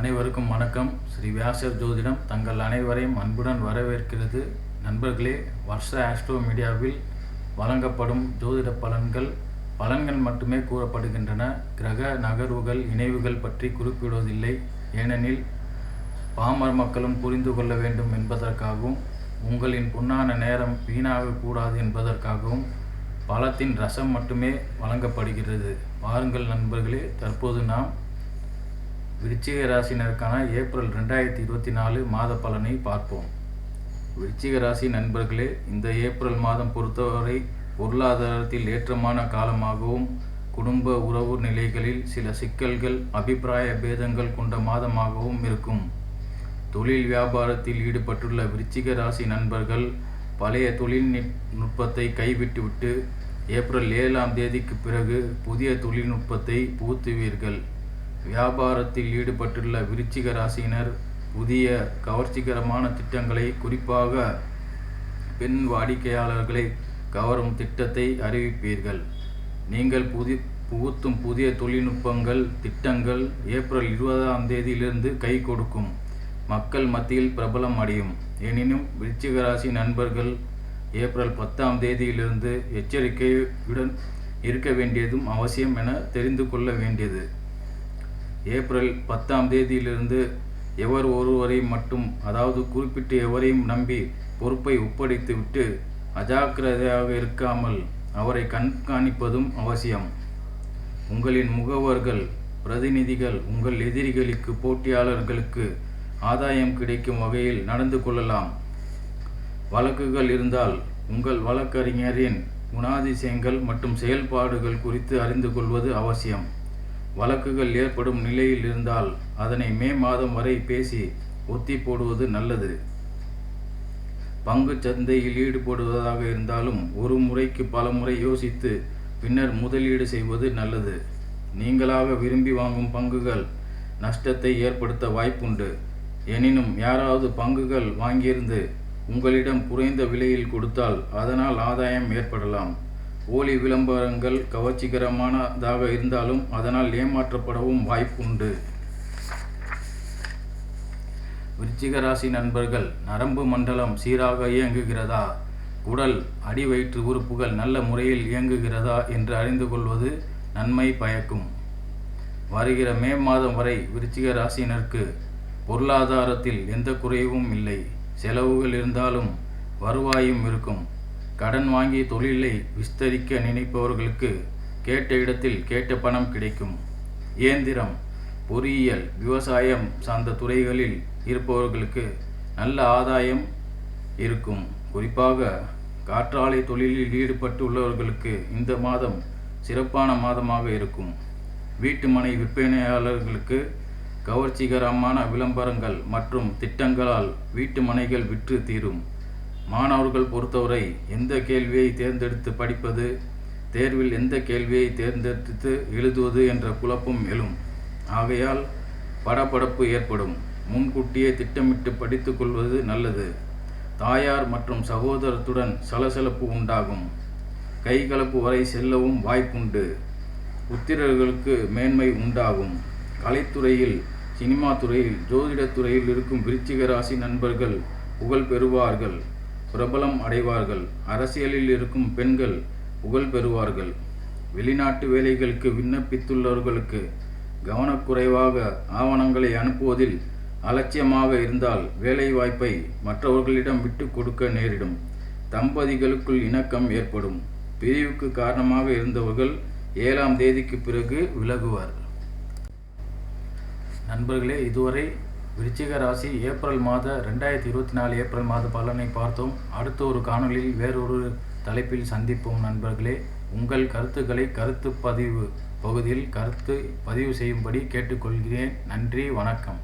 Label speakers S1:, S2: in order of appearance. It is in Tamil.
S1: அனைவருக்கும் வணக்கம். ஸ்ரீ வியாசர் ஜோதிடம் தங்கள் அனைவரையும் அன்புடன் வரவேற்கிறது. நண்பர்களே, வருஷ ஆஸ்ட்ரோ மீடியாவில் வழங்கப்படும் ஜோதிட பலன்கள் மட்டுமே கூறப்படுகின்றன. கிரக நகர்வுகள் இணைவுகள் பற்றி குறிப்பிடுவதில்லை. ஏனெனில் பாமர மக்களும் புரிந்து கொள்ள வேண்டும் என்பதற்காகவும் உங்களின் பொன்னான நேரம் வீணாகக்கூடாது என்பதற்காகவும் பலத்தின் ரசம் மட்டுமே வழங்கப்படுகிறது. வாருங்கள் நண்பர்களே, தற்போது நாம் விருச்சிக ராசினருக்கான ஏப்ரல் 2024 மாத பலனை பார்ப்போம். விருச்சிக ராசி நண்பர்களே, இந்த ஏப்ரல் மாதம் பொறுத்தவரை பொருளாதாரத்தில் ஏற்றமான காலமாகவும் குடும்ப உறவு நிலைகளில் சில சிக்கல்கள் அபிப்பிராய பேதங்கள் கொண்ட மாதமாகவும் இருக்கும். தொழில் வியாபாரத்தில் ஈடுபட்டுள்ள விருச்சிக ராசி நண்பர்கள் பழைய தொழில்நுட்பத்தை கைவிட்டுவிட்டு ஏப்ரல் 7ஆம் தேதிக்கு பிறகு புதிய தொழில்நுட்பத்தை புகுத்துவீர்கள். வியாபாரத்தில் ஈடுபட்டுள்ள விருச்சிக ராசியினர் புதிய கவர்ச்சிகரமான திட்டங்களை, குறிப்பாக பெண் வாடிக்கையாளர்களை கவரும் திட்டத்தை அறிவிப்பீர்கள். நீங்கள் புகுத்தும் புதிய தொழில்நுட்பங்கள், திட்டங்கள் ஏப்ரல் 20ஆம் தேதியிலிருந்து கை கொடுக்கும். மக்கள் மத்தியில் பிரபலம் அடையும். எனினும் விருச்சிக ராசி நண்பர்கள் ஏப்ரல் 10ஆம் தேதியிலிருந்து எச்சரிக்கையுடன் இருக்க வேண்டியதும் அவசியம் என தெரிந்து கொள்ள வேண்டியது. ஏப்ரல் 10ஆம் தேதியிலிருந்து எவர் ஒருவரை மட்டும், அதாவது குறிப்பிட்ட எவரையும் நம்பி பொறுப்பை ஒப்படைத்துவிட்டு அஜாக்கிரதையாக இருக்காமல் அவரை கண்காணிப்பதும் அவசியம். உங்களின் முகவர்கள், பிரதிநிதிகள் உங்கள் எதிரிகளுக்கு, போட்டியாளர்களுக்கு ஆதாயம் கிடைக்கும் வகையில் நடந்து கொள்ளலாம். வழக்குகள் இருந்தால் உங்கள் வழக்கறிஞரின் குணாதிசயங்கள் மற்றும் செயல்பாடுகள் குறித்து அறிந்து கொள்வது அவசியம். வழக்குகள் ஏற்படும் நிலையில் இருந்தால் அதனை மே மாதம் வரை பேசி ஒத்தி போடுவது நல்லது. பங்கு சந்தையில் ஈடுபடுவதாக இருந்தாலும் ஒரு முறைக்கு பல முறை யோசித்து பின்னர் முதலீடு செய்வது நல்லது. நீங்களாக விரும்பி வாங்கும் பங்குகள் நஷ்டத்தை ஏற்படுத்த வாய்ப்புண்டு. எனினும் யாராவது பங்குகள் வாங்கியிருந்து உங்களிடம் குறைந்த விலையில் கொடுத்தால் அதனால் ஆதாயம் ஏற்படலாம். போலி விளம்பரங்கள் கவர்ச்சிகரமானதாக இருந்தாலும் அதனால் ஏமாற்றப்படவும் வாய்ப்புண்டு. விருச்சிக ராசி நண்பர்கள், நரம்பு மண்டலம் சீராக இயங்குகிறதா, உடல் அடி வயிற்று உறுப்புகள் நல்ல முறையில் இயங்குகிறதா என்று அறிந்து கொள்வது நன்மை பயக்கும். வருகிற மே மாதம் வரை விருச்சிக ராசினருக்கு பொருளாதாரத்தில் எந்த குறைவும் இல்லை. செலவுகள் இருந்தாலும் வருவாயும் இருக்கும். கடன் வாங்கி தொழிலை விஸ்தரிக்க நினைப்பவர்களுக்கு கேட்ட இடத்தில் கேட்ட பணம் கிடைக்கும். இயந்திரம், பொறியியல், விவசாயம் சார்ந்த துறைகளில் இருப்பவர்களுக்கு நல்ல ஆதாயம் இருக்கும். குறிப்பாக காற்றாலை தொழிலில் ஈடுபட்டுள்ளவர்களுக்கு இந்த மாதம் சிறப்பான மாதமாக இருக்கும். வீட்டு மனை விற்பனையாளர்களுக்கு கவர்ச்சிகரமான விளம்பரங்கள் மற்றும் திட்டங்களால் வீட்டு மனைகள் விற்று தீரும். மாணவர்கள் பொறுத்தவரை எந்த கேள்வியை தேர்ந்தெடுத்து படிப்பது, தேர்வில் எந்த கேள்வியை தேர்ந்தெடுத்து எழுதுவது என்ற குழப்பம் எழும். ஆகையால் படபடப்பு ஏற்படும். முன்கூட்டியே திட்டமிட்டு படித்து கொள்வது நல்லது. தாயார் மற்றும் சகோதரத்துடன் சலசலப்பு உண்டாகும். கைகலப்பு வரை செல்லவும் வாய்ப்புண்டு. புத்திரர்களுக்கு மேன்மை உண்டாகும். கலைத்துறையில், சினிமா துறையில், ஜோதிடத்துறையில் இருக்கும் விருச்சிக ராசி நண்பர்கள் புகழ் பெறுவார்கள், பிரபலம் அடைவார்கள். அரசியலில் இருக்கும் பெண்கள் புகழ் பெறுவார்கள். வெளிநாட்டு வேலைகளுக்கு விண்ணப்பித்துள்ளவர்களுக்கு கவனக்குறைவாக ஆவணங்களை அனுப்புவதில் அலட்சியமாக இருந்தால் வேலை வாய்ப்பை மற்றவர்களிடம் விட்டு கொடுக்க நேரிடும். தம்பதிகளுக்குள் இணக்கம் ஏற்படும். பிரிவுக்கு காரணமாக இருந்தவர்கள் 7ஆம் தேதிக்கு பிறகு விலகுவர். நண்பர்களே, இதுவரை விருச்சிக ராசி ஏப்ரல் மாத 2024 ஏப்ரல் மாத பலனை பார்த்தோம். அடுத்த ஒரு காணொளியில் வேறொரு தலைப்பில் சந்திப்போம். நண்பர்களே, உங்கள் கருத்துக்களை கருத்து பதிவு பகுதியில் பதிவு செய்யும்படி கேட்டுக்கொள்கிறேன். நன்றி, வணக்கம்.